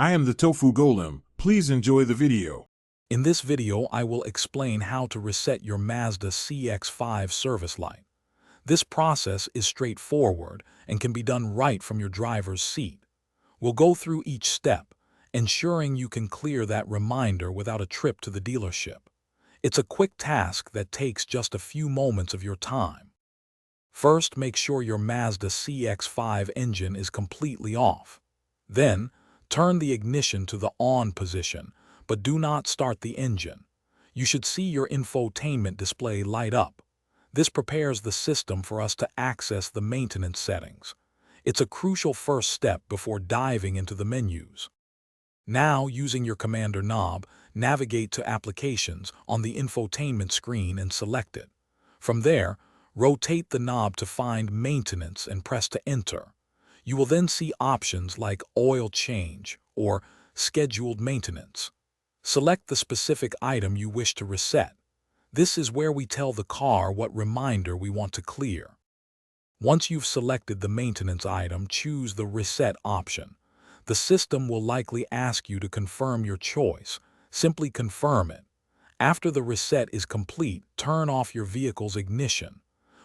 I am the Tofu Golem. Please enjoy the video. In this video, I will explain how to reset your Mazda CX-5 service light. This process is straightforward and can be done right from your driver's seat. We'll go through each step, ensuring you can clear that reminder without a trip to the dealership. It's a quick task that takes just a few moments of your time. First, make sure your Mazda CX-5 engine is completely off. Then, turn the ignition to the on position, but do not start the engine. You should see your infotainment display light up. This prepares the system for us to access the maintenance settings. It's a crucial first step before diving into the menus. Now, using your commander knob, navigate to Applications on the infotainment screen and select it. From there, rotate the knob to find Maintenance and press to enter. You will then see options like Oil Change or Scheduled Maintenance. Select the specific item you wish to reset. This is where we tell the car what reminder we want to clear. Once you've selected the maintenance item, choose the Reset option. The system will likely ask you to confirm your choice. Simply confirm it. After the reset is complete, turn off your vehicle's ignition.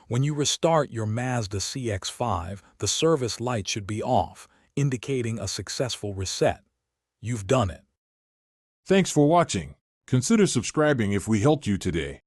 When you restart your Mazda CX-5, the service light should be off, indicating a successful reset. You've done it. Thanks for watching. Consider subscribing if we helped you today.